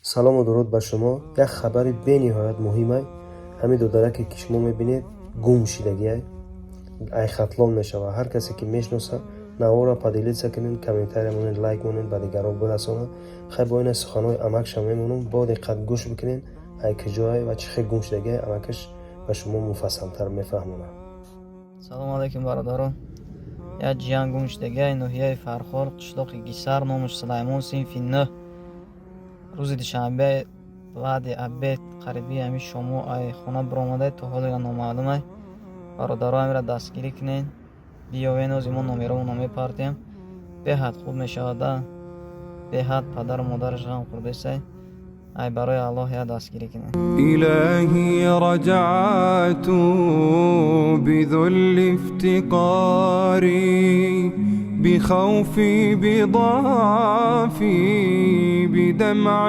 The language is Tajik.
салому дуруд ба шумо. Як хабари бениҳоят муҳимай. Ҳамин дудараке ки шумо мебинед гум шидагиай айхатлон мешавад. Ҳар касе ки мешноса навора падилица кунед, комментария монед, лайк монед, ба дигарон бирасонад. Хай бо ина суханҳои амакша мемонам, бо диққат гӯш бикунед. ай киҷоай ва чӣ хел гум шидагиай амакаш ба шумо муфассалтар мефаҳмонад. Салом алейкум бародарон. Я ҷиян гум шидагиай ноҳияи Фархор, қишлоқи Гисар, номаш Сулаймон, синфи 9. рӯзи душанбе баъди абед қариби ҳами шомо ай хона биромадай, то ҳолира номаълумай. бародаро амира дастгирӣ кунед, биёвен ози мо номеромо намепартем. беҳад хуб мешавада, беҳад падару модараш ғам хӯрдесай. ай барои Аллоҳ я дастгирӣ кунед. إلهي رجعت بذل افتقاري بخوفي بضعفي بدمع